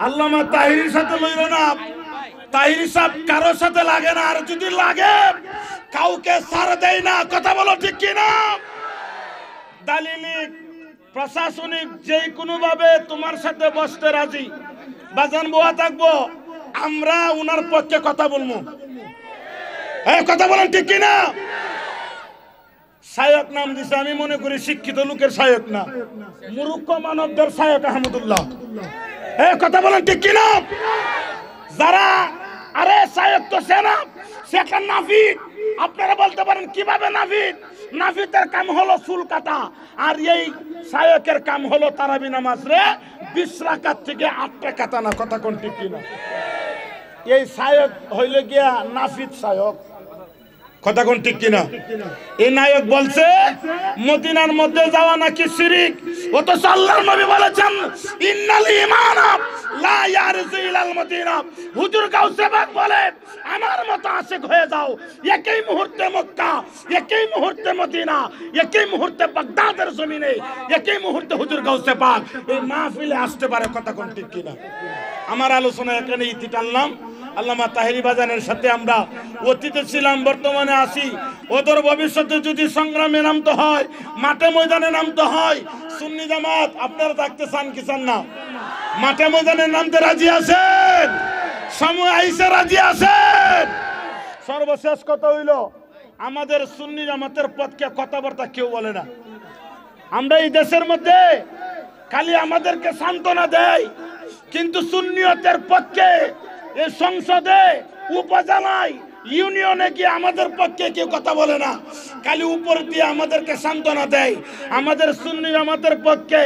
আল্লামা তাহিরির সাথে লইল না। তাহিরি সাহেব কারোর সাথে লাগে না, আর যদি লাগে কাউকে ছাড় দেয় না। কথা বলো ঠিক কিনা? দালিলিক প্রশাসনিক যে কোনো ভাবে তোমার সাথে বসতে রাজি, বাজান বোয়া থাকবো, আমরা উনার পক্ষে কথা বলবো। হ্যাঁ, কথা বলেন ঠিক কিনা? শায়ক নাম দিছে, আমি মনে করি শিক্ষিত লোকের শায়ক না, মূর্খ মানবদের শায়ক আহমদুল্লাহ। হ্যাঁ, কথা বলেন ঠিক কিনা? যারা আরে শায়ক তো সেনা, সেখান নাফিদ। আপনারা বলতে পারেন কিভাবে নাফিদ? নাফিদের কাম হলো চুল কাটা, আর এই শায়কের কাম হলো তারাবি নামাজ রে 20 রাকাত থেকে 8 রাকাত না। কথা কোন ঠিক কিনা? এই শায়ক হইলে গিয়া নাফিদ শায়ক। কথা কোন ঠিক কিনা? এই নায়ক বলছে মদিনার মধ্যে যাওয়া নাকি শিরক, অথচ আল্লাহর নবী বলেছেন ইন্নাল ঈমান লা ইয়ারজু ইলাল মদিনা। হুজুর গাউসে পাক বলে আমার মতো আশিক হয়ে যাও, একই মুহূর্তে মক্কা, একই মুহূর্তে মদিনা, একই মুহূর্তে বাগদাদের জমিনে, একই মুহূর্তে হুজুর গাউসে পাক এই মাহফিলে আসতে পারে। কথা কোন ঠিক কিনা? আমার আলোচনা এখানে ইতি টানলাম। আল্লামা তাহেরি বাজানের সাথে আমরা অতীতে ছিলাম, বর্তমানে আছি, ওদের ভবিষ্যতে যদি সংগ্রামে নামতে হয়, মাঠে ময়দানে নামতে হয়, সুন্নি জামাত আপনারা থাকতে চান কি চান না? মাঠে ময়দানে নামতে রাজি আছেন? সময় আইসে রাজি আছেন? সর্বশেষ কথা হইল, আমাদের সুন্নি জামাতের পক্ষে কথাবার্তা কেউ বলে না। আমরা এই দেশের মধ্যে খালি আমাদেরকে সান্ত্বনা দেয়, কিন্তু সুন্নিয়তের পক্ষে এই সংসদে, উপজেলায়, ইউনিয়নে গিয়ে আমাদের পক্ষে কেউ কথা বলে না, খালি উপর দিয়ে আমাদেরকে সান্ত্বনা দেয়। আমাদের সুন্নি জামাতের পক্ষে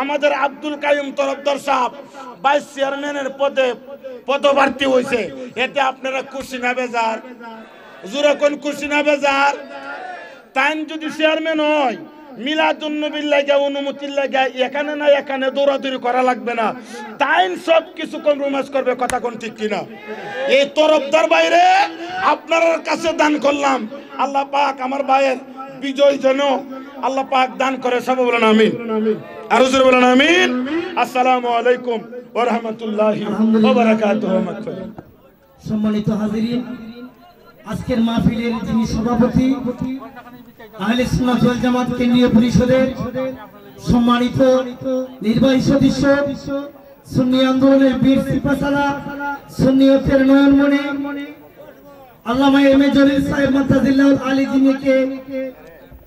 আমাদের আব্দুল কাইয়ুম তরফদার সাহেব ভাইস চেয়ারম্যানের পদপ্রার্থী হয়েছে। এতে আপনারা খুশি না বেজার? জোরে কোন খুশি না বেজার? তাই যদি চেয়ারম্যান হয়, মিলাদুন নবীর লাগা, অনুমতির লাগা এখানে না এখানে দৌড়াদৌড়ি করা লাগবে না, তাই সব কিছু কম্প্রোমাইজ করবে। কথা কোন ঠিক কিনা? এই তরফদার বাইরে আপনার কাছে দান করলাম, আল্লাহ পাক আমার ভাইয়ের বিজয় যেন আল্লাহ পাক দান করে। সব বলেন আমিন, আর হুজুর বলেন আমিন। আসসালামু আলাইকুম ওয়া রাহমাতুল্লাহি ওয়া বারাকাতুহু। সম্মানিত হাজিরিন, আজকের মাহফিলের যিনি সভাপতি, আহলে সুন্নাত ওয়াল জামাত কেন্দ্রীয় পরিষদের সম্মানিত নির্বাহী সদস্য, সুন্নি আন্দোলনের বীর সিপাহসালার, সুন্নিয়তের নয়নমণি আল্লামা এম এ জলিল সাহেব মাতাজিল্লাহ আলী জিনিকে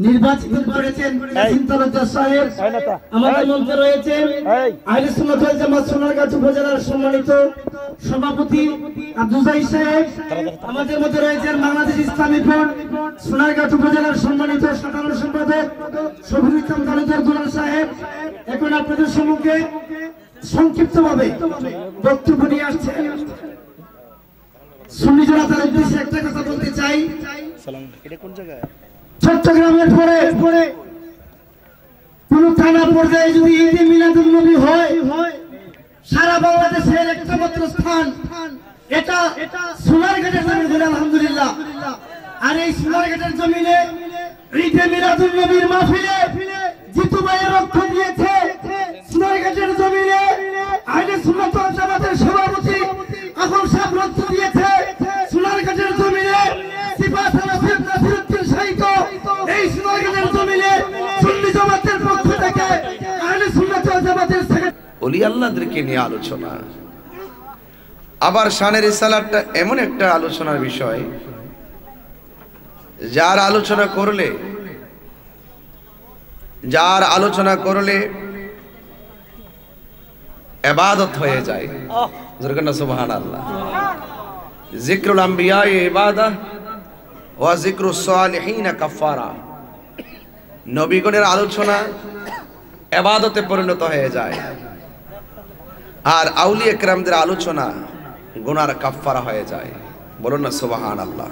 নির্বাচিত করেছেন তালুকদার সাহেব। আমাদের মধ্যে রয়েছেন আহলে সুন্নাত ওয়াল জামাত সোনারগাঁও উপজেলার সম্মানিত সভাপতি আব্দুল জাহিদ সাহেব। আমাদের মধ্যে রয়েছেন বাংলাদেশ ইসলামী ফ্রন্ট সোনারগাঁও উপজেলার সম্মানিত সাধারণ সম্পাদক শফিউল ইসলাম তালুকদার দুলাল সাহেব। এখন আপনাদের সম্মুখে সংক্ষিপ্তভাবে বক্তব্য নিয়ে আসছেন। সুন্নি জনতার উদ্দেশ্যে একটা কথা বলতে চাই। এটা কোন জায়গায়? চট্টগ্রামের পরে কোন থানা পর্যায়ে যদি ঈদে মিলাদুন নবী হয়, সারা বাংলাদেশের একটা মাত্র স্থান, এটা সোনারঘাটের জমিন। আলহামদুলিল্লাহ। আর এই সোনারঘাটের জমিনে ঈদে মিলাদুন নবীর মাহফিলে জিতু ভাইয়ের রক্ত দিয়েছে। সোনারঘাটের জমিনে আহলে সুন্নাত ওয়াল জামাতের সভাপতি আফম সাহেব রক্ত দিয়েছে। সোনারঘাটের জমিনে সিপাহসালার সাহেব নাসিরউদ্দিন শাহিদ এই সোনারঘাটের জমিনে সুন্নি জামাতের পক্ষ থেকে আহলে সুন্নাত ওয়াল জামাতের ওলি আল্লাহদেরকে নিয়ে আলোচনা। আবার শানের রিসালাতটা এমন একটা আলোচনার বিষয়, যার আলোচনা করলে ইবাদত হয়ে যায়। জোরে সুবহানাল্লাহ। যিকরুল আম্বিয়া ইবাদাহ ওয়া যিকরুস সালিহিন কাফারা। নবীগণের আলোচনা ইবাদতে পরিণত হয়ে যায়, আর আউলিয়া কেরামদের আলোচনা গুনার কাফারা হয়ে যায়। বলুন না সুবহানাল্লাহ।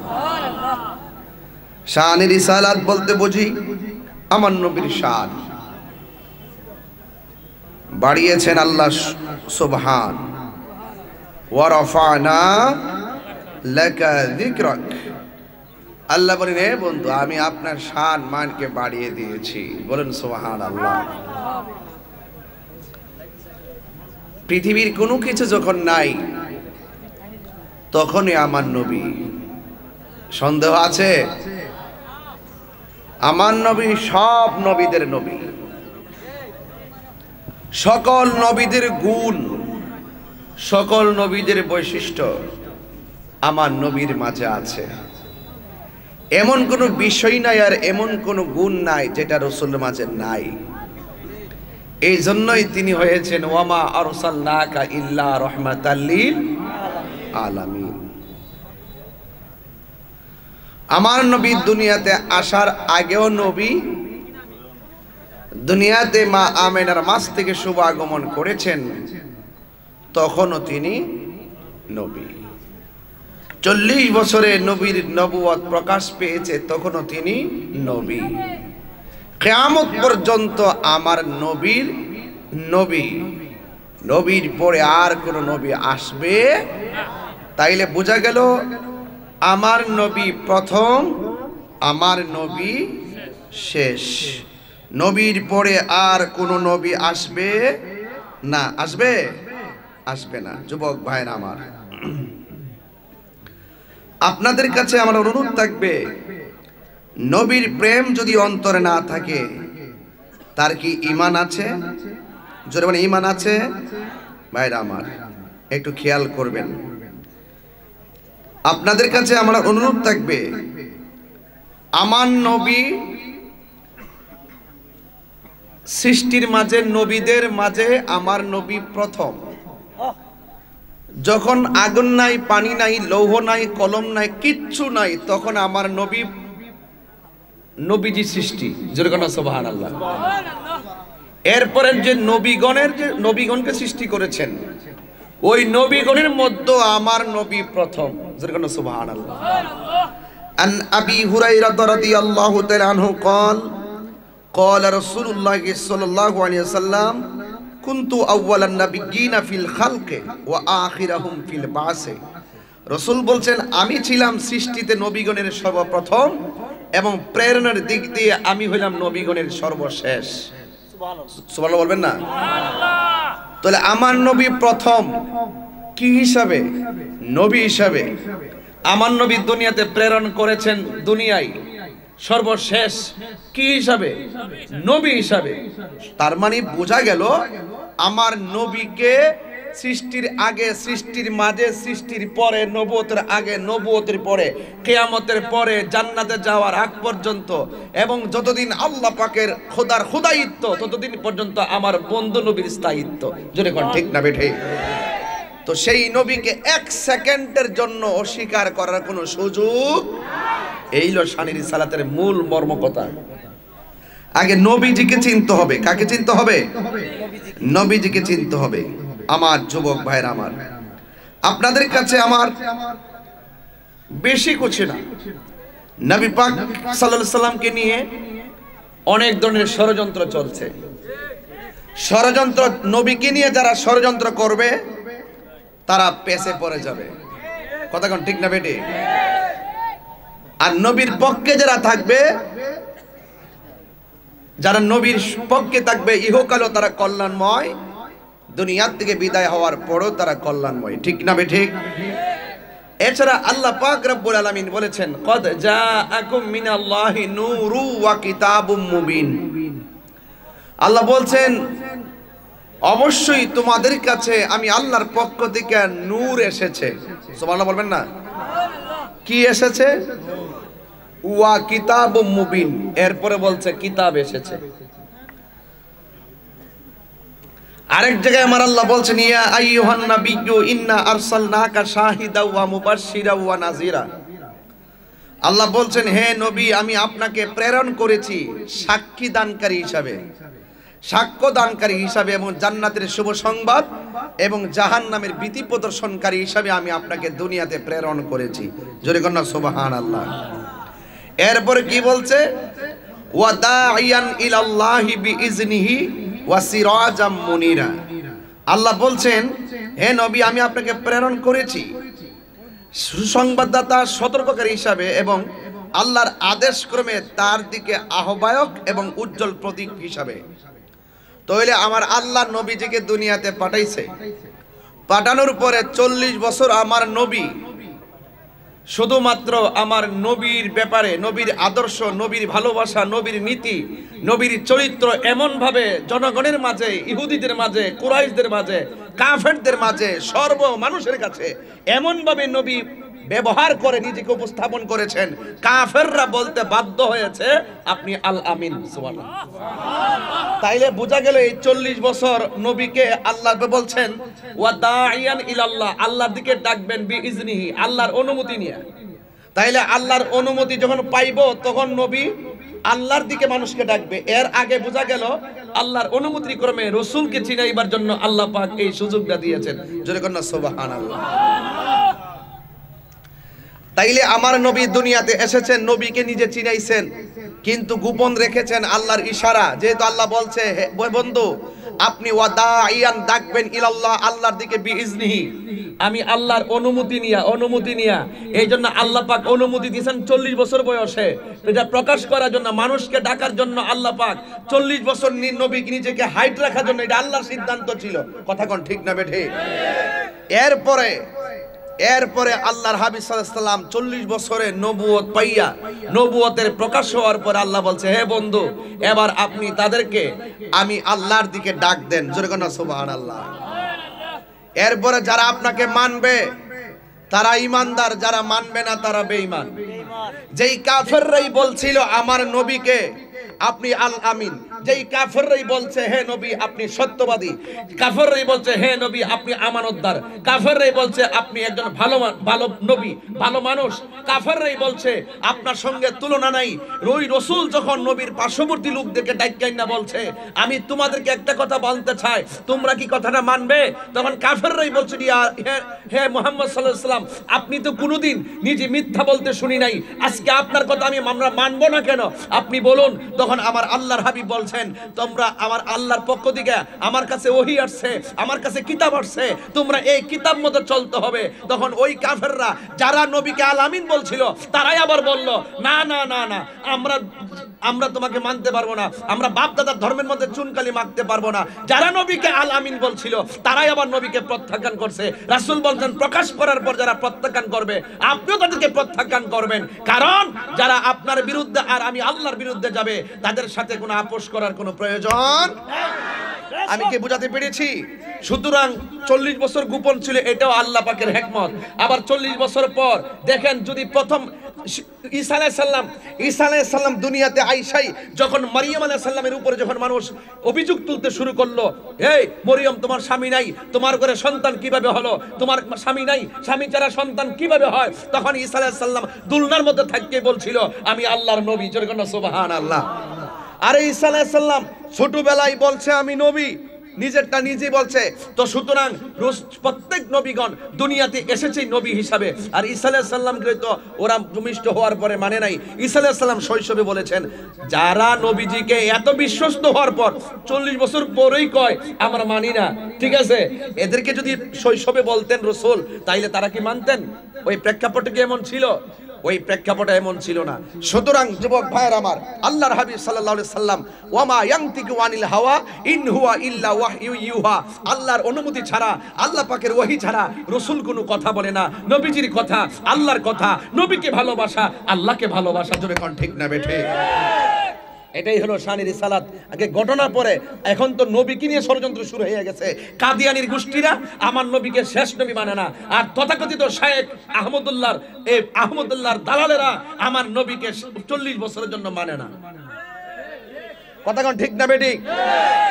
শানের রিসালাত বলতে বুঝি আমার নবীর শান বাড়িয়েছেন আল্লাহ সুবহান। ওয়া রাফা'না লাকা যিকরাক। আল্লাহ বলেন, হে বন্ধু, আমি আপনার শান মানকে বাড়িয়ে দিয়েছি। বলেন সুবহানাল্লাহ। পৃথিবীর কোনো কিছু যখন নাই তখনই আমার নবী। সন্দেহ আছে? আমার নবী সব নবীদের নবী, সকল নবীদের গুণ, সকল নবীদের বৈশিষ্ট্য আমার নবীর মাঝে আছে। এমন কোনো বিষয় নাই আর এমন কোনো গুণ নাই যেটা রাসূলের মাঝে নাই। এই জন্যই তিনি হয়েছেন ওয়ামা আরসালনাকা ইল্লা রাহমাতাল লিল আলামিন। আমার নবী দুনিয়াতে আসার আগেও নবী, দুনিয়াতে মা আমেনার মাস থেকে শুভ আগমন করেছেন তখনও তিনি নবী। 40 বছরে নবীর নবুয়ত প্রকাশ পেয়েছে তখনও তিনি নবী। কিয়ামত পর্যন্ত আমার নবীর নবী, নবীর পরে আর কোন নবী আসবে। তাইলে বোঝা গেল আমার নবী প্রথম, আমার নবী শেষ। নবীর পরে আর কোন নবী আসবে না। আসবে? আসবে না। যুবক ভাইরা আমার, আপনাদের কাছে আমার অনুরোধ থাকবে, নবীর প্রেম যদি অন্তরে না থাকে তার কি ঈমান আছে? জোরে বলেন, ঈমান আছে? ভাইরা আমার একটু খেয়াল করবেন। আপনাদের কাছে আমার অনুরোধ থাকবে, আমার নবী সৃষ্টির মাঝে, নবীদের মাঝে আমার নবী প্রথম। যখন আগুন নাই, পানি নাই, লৌহ নাই, কলম নাই, কিচ্ছু নাই, তখন আমার নবী, নবীজি সৃষ্টি। যেরকম সুবহানাল্লাহ। এরপরে যে নবীগণকে সৃষ্টি করেছেন, ওই নবীগণের মধ্যে আমার নবী প্রথম। যেরকম সুবহানাল্লাহ। আন আবি হুরায়রা রাদিয়াল্লাহু তাআলা আনহু قال قال رسول الله صلى الله عليه وسلم كنت اول النبيين في الخلق واخرهم في البعث। রাসূল বলছেন, আমি ছিলাম সৃষ্টিতে নবীগণের সর্বপ্রথম এবং প্রেরণার দিক দিয়ে আমি হইলাম নবীগণের সর্বশেষ। সুবহানাল্লাহ বলবেন না? তাহলে আমার নবী প্রথম কি হিসাবে? নবী হিসাবে। আমার নবী দুনিয়াতে প্রেরণ করেছেন দুনিয়ায় সর্বশেষ কি হিসাবে? নবী হিসাবে। তার মানে বোঝা গেল আমার নবীকে সৃষ্টির আগে, সৃষ্টির মাঝে, সৃষ্টির পরে, নবুয়তের আগে, নবুয়তের পরে, কিয়ামতের পরে, জান্নাতে যাওয়ার আগ পর্যন্ত এবং যতদিন আল্লাহ পাকের খোদার খোদায়িত্ব ততদিন পর্যন্ত আমার বন্ধু নবীর স্থায়িত্ব। যদি কোন ঠিক না বেঠে? তো সেই নবীকে 1 সেকেন্ডের জন্য অস্বীকার করার কোনো সুযোগ। এই হলো শানের সালাতের মূল মর্মকথা। আগে নবীজিকে চিনতে হবে। কাকে চিনতে হবে? নবীজিকে চিনতে হবে। আমার যুবক ভাইরা আমার, আপনাদের কাছে আমার বেশি কিছু না, নবী পাক সাল্লাল্লাহু আলাইহি সাল্লামকে নিয়ে অনেক ধরনের ষড়যন্ত্র চলছে। ষড়যন্ত্র, নবীকে নিয়ে যারা ষড়যন্ত্র করবে তারা পেছে পড়ে যাবে। কথা কোন ঠিক না বেটি? আর নবীর পক্ষে যারা থাকবে, যারা নবীর পক্ষে থাকবে, ইহকালও তারা কল্যাণময়, দুনিয়ার থেকে বিদায় হওয়ার পরও তারা কল্যাণময়। ঠিক না বেঠিক? এছাড়া আল্লাহ পাক রব্বুল আলামিন বলেছেন, কদ জাআকুম মিনাল্লাহি নূরু ওয়া কিতাবুম মুবিন। আল্লাহ বলছেন, অবশ্যই তোমাদের কাছে আমি আল্লাহর পক্ষ থেকে নূর এসেছে। সুবহানাল্লাহ বলবেন না? কি এসেছে? ওয়া কিতাবুম মুবিন। এরপরে বলছে কিতাব এসেছে। আরেক জায়গায় আমার আল্লাহ বলছেন, ইয়া আইয়ুহান নাবিয়্যু ইন্না আরসালনাকা শাহিদাও ওয়া মুবাশশিরাও ওয়া নাযিরা। আল্লাহ বলছেন, হে নবী, আমি আপনাকে প্রেরণ করেছি সাক্ষী দানকারী হিসাবে, সাক্ষ্য দানকারী হিসাবে এবং জান্নাতের শুভ সংবাদ এবং জাহান্নামের ভীতি প্রদর্শনকারী হিসাবে আমি আপনাকে দুনিয়াতে প্রেরণ করেছি। জোরে কন্যা সুবহানাল্লাহ। এরপরে কি বলছে? ওয়া দাইয়ান ইলাল্লাহি বিইজনিহি ওয়া সিরাজাম মুনিরা। আল্লাহ বলছেন, হে নবী, আমি আপনাকে প্রেরণ করেছি সুসংবাদদাতা, সতর্ককারী হিসাবে এবং আল্লাহর আদেশ ক্রমে তার দিকে আহ্বায়ক এবং উজ্জ্বল প্রতীক হিসাবে। তাহলে আমার আল্লাহ নবীজিকে দুনিয়াতে পাঠাইছে, পাঠানোর পরে 40 বছর আমার নবী শুধুমাত্র আমার নবীর ব্যাপারে, নবীর আদর্শ, নবীর ভালোবাসা, নবীর নীতি, নবীর চরিত্র এমন ভাবে জনগণের মাঝে, ইহুদিদের মাঝে, কুরাইশদের মাঝে, কাফেরদের মাঝে, সর্ব মানুষের কাছে এমন ভাবে নবী ব্যবহার করে নিজেকে উপস্থাপন করেছেন, কাফেররা বলতে বাধ্য হয়েছে আপনি আল আমিন। সুবহানাল্লাহ। তাইলে বোঝা গেল এই 40 বছর নবীকে আল্লাহ বলছেন ওয়া দাইয়ান ইলাল্লাহ, আল্লাহর দিকে ডাকবেন বিইজনিহি, আল্লাহর অনুমতি নিয়ে। তাইলে আল্লাহর অনুমতি যখন পাইবো তখন নবী আল্লাহর দিকে মানুষকে ডাকবে। এর আগে বোঝা গেল আল্লাহর অনুমতি ক্রমে রাসূলকে চিনাইবার জন্য আল্লাহ পাক এই সুযোগটা দিয়েছেন। জোরে কন্যা সুবহানাল্লাহ। তাইলে আমার নবী দুনিয়াতে এসেছেন, নবীকে নিজে চিনাইছেন, কিন্তু গোপন রেখেছেন আল্লাহর ইশারা। যেহেতু আল্লাহ বলছে হে বন্ধু আপনি ওয়াদাইয়ান ডাকবেন ইলাল্লাহ, আল্লাহর দিকে বিইজনিহি, আমি আল্লাহর অনুমতি নিয়া এই জন্য আল্লাহ পাক অনুমতি দিয়েছেন 40 বছর বয়সে এটা প্রকাশ করার জন্য, মানুষকে ডাকার জন্য আল্লাহ পাক 40 বছর নবীকে নিজেকে হাইট রাখার জন্য, এটা আল্লাহর সিদ্ধান্ত ছিল। কথা কোন ঠিক না বেঠে? এরপরে আল্লাহর হাবিব সাল্লাল্লাহু আলাইহি সাল্লাম 40 বছরে নবুয়ত পাইয়া, নবুয়তের প্রকাশ হওয়ার পর আল্লাহ বলছে হে বন্ধু এবার আপনি তাদেরকে আমি আল্লাহর দিকে ডাক দেন। জোরে কোন সুবহানাল্লাহ। এরপরে যারা আপনাকে মানবে তারা ঈমানদার, যারা মানবে না তারা বেঈমান। যেই কাফেররাই বলছিল আমার নবীকে আপনি আল আমিন, যেই কাফেররাই বলছে হে নবী আপনি সত্যবাদী, কাফেররাই বলছে হে নবী আপনি আমানতদার, কাফেররাই বলছে আপনি একজন ভালো নবী, ভালো মানুষ, কাফেররাই বলছে আপনার সঙ্গে তুলনা নাই। ওই রাসূল যখন নবীর পার্শ্ববর্তী লোকদেরকে ডাইকাই না বলছে আমি তোমাদেরকে একটা কথা বলতে চাই, তোমরা কি কথাটা মানবে? তখন কাফেররাই বলছে হে মুহাম্মদ সাল্লাল্লাহু আলাইহি সাল্লাম আপনি তো কোনোদিন নিজে মিথ্যা বলতে শুনি নাই, আজকে আপনার কথা আমরা মানবো না কেন? আপনি বলুন। তখন আমার আল্লাহর হাবিব বলছেন তোমরা আমার আল্লাহর পক্ষ থেকে আমার কাছে ওহী আসছে, আমার কাছে কিতাব আসছে, তোমরা এই কিতাব মতো চলতে হবে। তখন ওই কাফেররা যারা নবীকে আল আমিন বলছিল তারাই আবার বলল না না না না আমরা তোমাকে মানতে পারবো না, আমরা বাপ দাদার ধর্মের মধ্যে চুনকালি মাখতে পারবো না। যারা নবীকে আল আমিন বলছিল তারাই আবার নবীকে প্রত্যাখ্যান করছে। রাসূল বলছেন প্রকাশ করার পর যারা প্রত্যাখ্যান করবে আপনিও তাদেরকে প্রত্যাখ্যান করবেন, কারণ যারা আপনার বিরুদ্ধে আর আমি আল্লাহর বিরুদ্ধে যাবে তাদের সাথে কোনো আপোষ করার কোনো প্রয়োজন। আমি কি বুঝাতে পেরেছি? সুতরাং 40 বছর গোপন ছিল, এটাও আল্লাহ পাকের হিকমত। আবার 40 বছর পর দেখেন যদি প্রথম ঈসা আলাইহিস সালাম দুনিয়াতে আইসাই যখন মারিয়াম আলাইহিস সালামের উপরে যখন মানুষ অভিযোগ তুলতে শুরু করলো, এই মরিয়ম তোমার স্বামী নাই, তোমার ঘরে সন্তান কিভাবে হলো, তোমার স্বামী নাই, স্বামী ছাড়া সন্তান কিভাবে হয়, তখন ঈসা আলাইহিস সালাম দুলনার মধ্যে থাকতে বলছিল আমি আল্লাহর নবী। জোরে বলুন সুবহানাল্লাহ। আরে ঈসা আলাইহিস সালাম ছোটবেলায় বলছে আমি নবী, নিজেরটা নিজে বলছে। তো সুতরাং প্রত্যেক নবীগণ দুনিয়াতে এসেছে নবী হিসাবে, আর ঈসা আলাইহিস সালামকে তো ওরা ভূমিষ্ঠ হওয়ার পরে মানে নাই। ঈসা আলাইহিস সালাম শৈশবে বলেছেন যারা নবীজিকে এত বিশ্বস্ত হওয়ার পর 40 বছর পরেই কয় আমরা মানি না, ঠিক আছে, এদেরকে যদি শৈশবে বলতেন রাসূল তাইলে তারা কি মানতেন? ওই প্রেক্ষাপটে কি এমন ছিল? ওই প্রেক্ষাপটে এমন ছিল না। সুতরাং যুবক ভাইয়ের আমার, আল্লাহর হাবিব সাল্লাল্লাহু আলাইহি সাল্লাম ওয়ামা ইয়ানতিকু আনিল হাওয়া ইন হুয়া ইল্লা ওয়াহয়ু ইউহা, আল্লাহর অনুমতি ছাড়া, আল্লাহ পাকের ওহী ছাড়া রাসূল কোনো কথা বলে না। নবীজির কথা আল্লাহর কথা, নবীকে ভালোবাসা আল্লাহকে ভালোবাসা। জোরে কোন ঠিক না বেঠে? এটাই হলো শানের রিসালাত। আগে ঘটনা পরে এখন তো নবীকে নিয়ে ষড়যন্ত্র শুরু হয়ে গেছে। কাদিয়ানির গোষ্ঠীরা আমার নবীকে শেষ নবী মানে না, আর তথাকথিত শায়েখ আহমদুল্লাহর দালালেরা আমার নবীকে 40 বছরের জন্য মানে না। কথা কোন ঠিক না বেঠিক?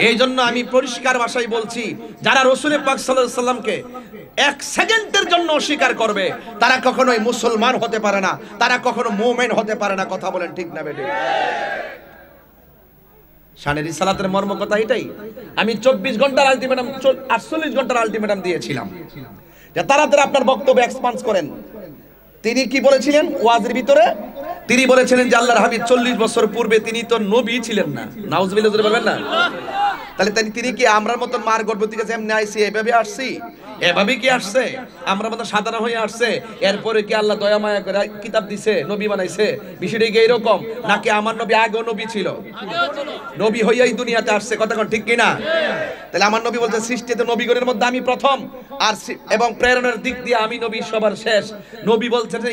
এই জন্য আমি পরিষ্কার ভাষায় বলছি, যারা রাসূল পাক সাল্লাল্লাহু আলাইহি সাল্লামকে 1 সেকেন্ডের জন্য অস্বীকার করবে তারা কখনোই মুসলমান হতে পারে না, তারা কখনো মুমিন হতে পারে না। কথা বলেন ঠিক না বেঠিক? শানের রিসালাতের মর্ম কথা এটাই। আমি 24 ঘন্টার আলটিমেটাম 48 ঘন্টার আলটিমেটাম দিয়েছিলাম যে তাড়াতাড়ি আপনার বক্তব্য এক্সপান্স করেন। তিনি কি বলেছিলেন ওয়াজের ভিতরে? তিনি বলেছিলেন যে আল্লাহর হাবিব 40 বছর পূর্বে তিনি তো নবী ছিলেন না। নাউজুবিল্লাহ বলবেন না? তাহলে তিনি কি আমরার মতন মার গর্ভ থেকে যেমনি আইছি এভাবে আসছি? এভাবে কি আসছে? আমরা মতো সাধারণ হয়ে আসছে, এরপরে কি আল্লাহ দয়া মায়া করে কিতাব দিছে, নবী বানাইছে? বিষয়টা কি এরকম নাকি আমার নবী আগেও নবী ছিল, নবী হইয়াই দুনিয়াতে আসছে? কথা কোন ঠিক কিনা? তাহলে আমার নবী বলতে সৃষ্টিতে নবীগণের মধ্যে আমি প্রথম, আর এবং প্রেরণের দিক দিয়ে আমি নবী সবার শেষ। নবী বলছেন যে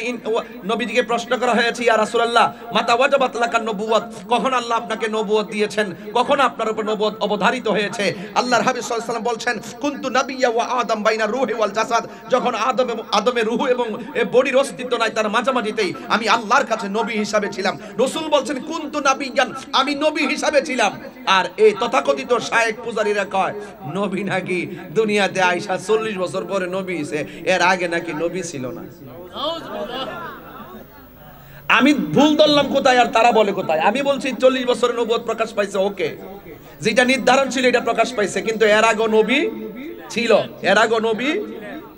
নবীজিকে প্রশ্ন করা হয়েছে, ইয়া রাসূলুল্লাহ মাতা ওয়াজাবাত লাকান নবুওয়াত, কখন আল্লাহ আপনাকে নবুয়ত দিয়েছেন, কখন আপনার উপর নবুয়ত অবধারিত হয়েছে? আল্লাহর হাবিব সাল্লাল্লাহু আলাইহি ওয়াসাল্লাম বলছেন কুনতু নাবিয়্যা ওয়া আদম বাইনা রূহি ওয়াল জাসাদ, যখন আদমের রূহ এবং বডির অস্তিত্ব নাই তার মাঝামাঝিতেই আমি আল্লাহর কাছে নবী হিসাবে ছিলাম। রাসূল বলছেন কুনতু নাবিয়্যান, আমি নবী হিসাবে ছিলাম। আর এই তথাকথিত শায়েখ পূজারীরা কয় নবী নাকি দুনিয়াতে আয়েশা 40 বছর পরে নবী হইছে, এর আগে নাকি নবী ছিল না। আমি ভুল ধরলাম কোথায় আর তারা বলে কোথায়? আমি বলছি 40 বছরের নবুয়ত প্রকাশ পাইছে, ওকে, যেটা নির্ধারণ ছিল এটা প্রকাশ পাইছে, কিন্তু এর আগে নবী ছিল, এর আগে নবী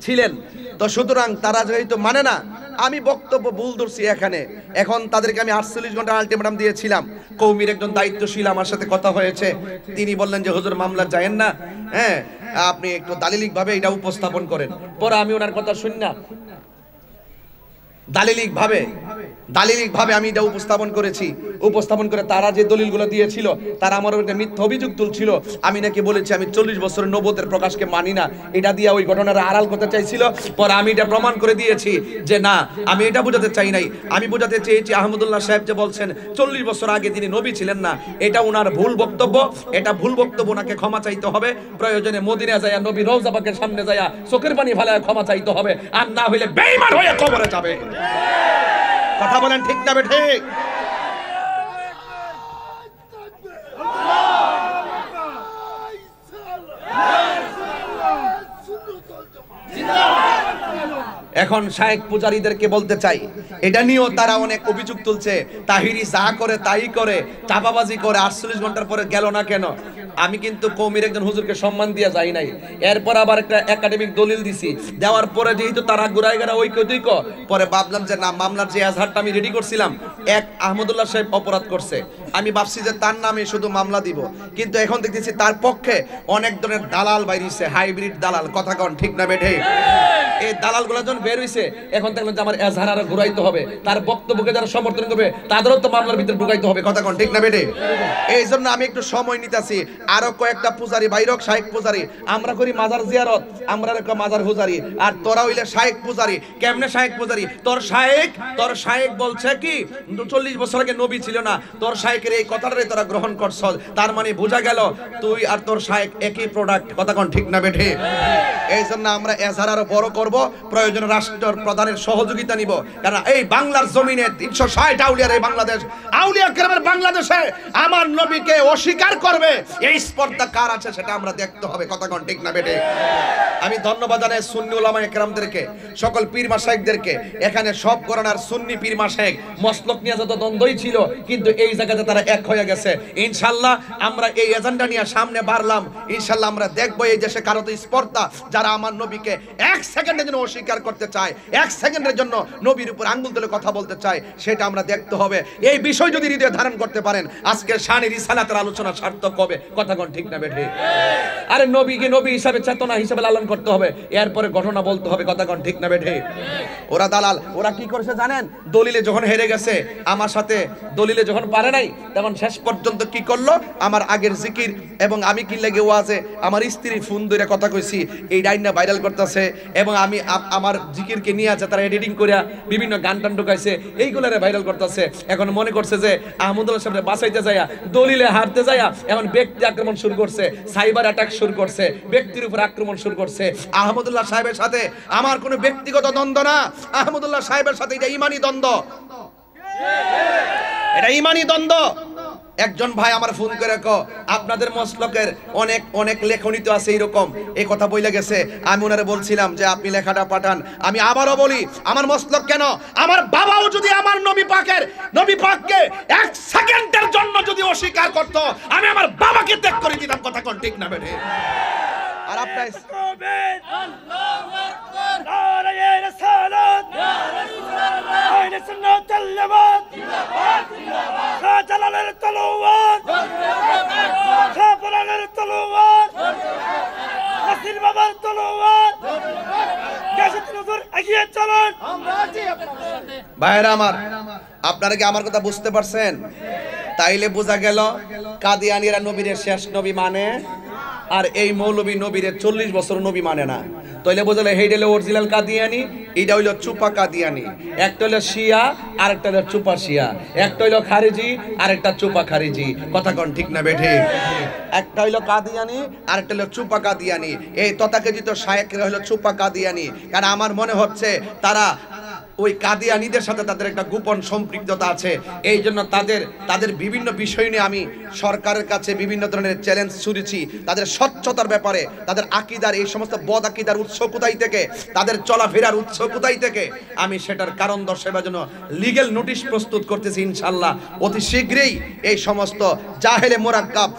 ছিলেন। তো সুতরাং তারা যেহেতু মানে না, আমি বক্তব্য ভুল ধরছি এখানে। এখন তাদেরকে আমি 48 ঘন্টা আলটিমেটাম দিয়েছিলাম। কওমির একজন দায়িত্বশীল আমার সাথে কথা হয়েছে, তিনি বললেন যে হুজুর মামলা যায়েন না, হ্যাঁ আপনি একটু দালিলিক ভাবে এটা উপস্থাপন করেন। পরে আমি ওনার কথা শুনি না, দালিলিক ভাবে আমি এটা উপস্থাপন করেছি। উপস্থাপন করে তারা যে দলিলগুলো দিয়েছিল, তারা আমার উপর মিথ্যা অভিযোগ তুলছিল। আমি নাকি বলেছি আমি 40 বছরের নবুয়তের প্রকাশকে মানি না, এটা দিয়ে ওই ঘটনাটা আড়াল করতে চাইছিল। পরে আমি এটা প্রমাণ করে দিয়েছি যে না, আমি এটা বোঝাতে চাই নাই। আমি বোঝাতে চেয়েছি আহমদুল্লাহ সাহেব যে বলছেন 40 বছর আগে তিনি নবী ছিলেন না, এটা ওনার ভুল বক্তব্য। এটা ভুল বক্তব্য, ওনাকে ক্ষমা চাইতে হবে। প্রয়োজনে মদিনা যায়া নবী রওজা পাকের সামনে যায়া চোখের পানি ফেলায় ক্ষমা চাইতে হবে, আর না হইলে বেঈমান হয়ে কবরে যাবে। কথা বলেন ঠিক না বেঠিক? এখন শায়েখ পূজারীদেরকে বলতে চাই, এটা নিয়েও তারা অনেক অভিযোগ তুলছে। তাহিরি যা করে তাই করে, চাপাবাজি করে, 48 ঘন্টার পরে গেল না কেন? আমি কিন্তু কওমির একজন হুজুরকে সম্মান দিয়ে যাই নাই। এরপর আবার একটা একাডেমিক দলিল দিছি, দেওয়ার পরে যেহেতু তারা গুড়াই গেরা ঐক্য, পরে ভাবলাম যে না, মামলার যে এজাহারটা আমি রেডি করছিলাম, এক আহমদুল্লাহ সাহেব অপরাধ করছে, আমি ভাবছি যে তার নামে শুধু মামলা দিব, কিন্তু এখন দেখতেছি তার পক্ষে অনেক ধরনের দালাল বাইরিছে, হাইব্রিড দালাল। কথা কন ঠিক না বেঠে? এই দালালগুলো যখন বের হইছে, এখন দেখলাম যে আমার এজাহার আরো ঘুরাইতে হবে, তার বক্তব্যকে যারা সমর্থন করবে তাদেরও তো মামলার ভিতরে ঢুকাইতে হবে। কথা কন ঠিক না বেঠে? এই জন্য আমি একটু সময় নিতেছি। আরো কয়েকটা পূজারি বাইরক, শায়েখ পূজারি, আমরা করি মাজার জিয়ারত, আমরা মাজার হুজারি, আর তোরা হইলে শায়েখ পূজারি। কেমনে শায়েখ পূজারি? তোর শায়েখ বলছে কি 40 বছর আগে নবী ছিল না, তোর শায়েখের এই কথাটাই তোরা গ্রহণ করছ, তার মানে বোঝা গেল তুই আর তোর শায়েখ একই প্রোডাক্ট। কথা কোন ঠিক না বেঠে? এই জন্য আমরা এজাহার আরো বড় করব, প্রয়োজনে রাষ্ট্র প্রধানের সহযোগিতা নিব। কারণ এই বাংলার জমিনে 360 আউলিয়ার এই বাংলাদেশ, আউলিয়া কেরামের বাংলাদেশে আমার নবীকে অস্বীকার করবে, এই স্পর্ধা কার আছে সেটা আমরা দেখতে হবে। কথা কোন ঠিক না বেঠে? আমি ধন্যবাদ জানাই সুন্নি উলামায়ে কেরামদেরকে, সকল পীর মাশায়েখদেরকে। এখানে সব ঘরানার সুন্নি পীর মাশায়েখ মসলক নিয়ে যত দ্বন্দ্বই ছিল, কিন্তু এই জায়গাতে তারা এক হয়ে গেছে। ইনশাআল্লাহ আমরা এই এজেন্ডা নিয়ে সামনে বাড়লাম। ইনশাআল্লাহ আমরা দেখব এই দেশে কারো তো স্পর্ধা, যারা আমার নবীকে 1 সেকেন্ডের জন্য অস্বীকার করতে চায়, 1 সেকেন্ডের জন্য নবীর উপর আঙ্গুল তুলে কথা বলতে চায়, সেটা আমরা দেখতে হবে। এই বিষয় যদি হৃদয়ে ধারণ করতে পারেন, আজকের শানে রিসালাতের আলোচনা সার্থক হবে। কথা কোন ঠিক না বেঠে? আরে নবীকে নবী হিসাবে, চেতনা হিসাবে লালন করতে হবে, এরপরে ঘটনা বলতে হবে। কথা কোন ঠিক না বেঠে? ওরা দালাল, ওরা কি করেছে জানেন? দলিলে যখন হেরে গেছে আমার সাথে, দলিলে যখন পারে নাই, তখন শেষ পর্যন্ত কি করলো, আমার আগের জিকির এবং আমি কি লেগে ওয়াজে আমার স্ত্রীর ফোন ধরে কথা কইছি, এই ডাইনটা ভাইরাল করতেছে, এবং আমি আমার জিকিরকে নিয়ে আছে তারা এডিটিং করে বিভিন্ন গান টান ঢুকাইছে, এইগুলারে ভাইরাল করতেছে। এখন মনে করছে যে আহমদুল্লাহ সাহেব বাঁচাইতে যায়া, দলিলে হারতে যায়া এখন ব্যক্তি আক্রমণ শুরু করছে, সাইবার অ্যাটাক শুরু করছে, ব্যক্তির উপর আক্রমণ শুরু করছে। আহমদুল্লাহ সাহেবের সাথে আমার কোনো ব্যক্তিগত দ্বন্দ্ব না, আহমদুল্লাহ সাহেবের সাথে এটা ইমানি দ্বন্দ্ব, এটা ইমানি দ্বন্দ্ব। একজন ভাই আমার ফোন করে আপনাদের মসলকের অনেক লেখনী তো আছে এরকম, এই কথা বইলে গেছে। আমি ওনারে বলছিলাম যে আপনি লেখাটা পাঠান। আমি আবারও বলি, আমার মসলক কেন, আমার বাবাও যদি আমার নবী পাককে 1 সেকেন্ডের জন্য যদি অস্বীকার করত, আমি আমার বাবাকে ত্যাগ করে দিতাম। কথা কোন ঠিক না বেঠে? আর আপনার আল্লাহু আকবার, নারায়ে রিসালাত, ইয়া রাসূলুল্লাহ, আইনে সুন্নাতুল জামাত, জিন্দাবাদ জিন্দাবাদ, শাহজালালের তলোয়ার, জিন্দাবাদ জিন্দাবাদ, শাহজালালের তলোয়ার, জিন্দাবাদ জিন্দাবাদ, নাসির বাবার তলোয়ার দেশে নজর এগিয়ে চলুন। ভাইরা আমার, আপনারা কি আমার কথা বুঝতে পারছেন? তাইলে বোঝা গেল কাদিয়ানীরা নবীর শেষ নবী মানে, আর এই মৌলবী নবীর 40 বছর নবী মানে না। তাইলে বোঝা গেল এইটা হলো অরিজিনাল কাদিয়ানী, এইটা হইলো চুপা কাদিয়ানী। একটা হইলো শিয়া, আরেকটা হইলো চুপা শিয়া। একটা হইলো খারিজি, আরেকটা চুপা খারিজি। কথা কোন ঠিক না বেঠে? একটা হইলো কাদিয়ানী, আরেকটা হইলো চুপা কাদিয়ানী। এই তথাকথিত শায়েখরা হইলো চুপা কাদিয়ানী। কারণ আমার মনে হচ্ছে তারা ওই কাদিয়ানীদের সাথে তাদের একটা গোপন সম্পৃক্ততা আছে। এই জন্য তাদের বিভিন্ন বিষয় নিয়ে আমি সরকারের কাছে বিভিন্ন ধরনের চ্যালেঞ্জ ছুড়েছি। তাদের স্বচ্ছতার ব্যাপারে, তাদের আকীদার এই সমস্ত বদ আকীদার উৎস কোথায় থেকে, তাদের চলাফেরার উৎস কোথায় থেকে, আমি সেটার কারণ দর্শাবার জন্য লিগ্যাল নোটিশ প্রস্তুত করতেছি ইনশাআল্লাহ। অতি শীঘ্রই এই সমস্ত জাহেলে মোরাক্কাব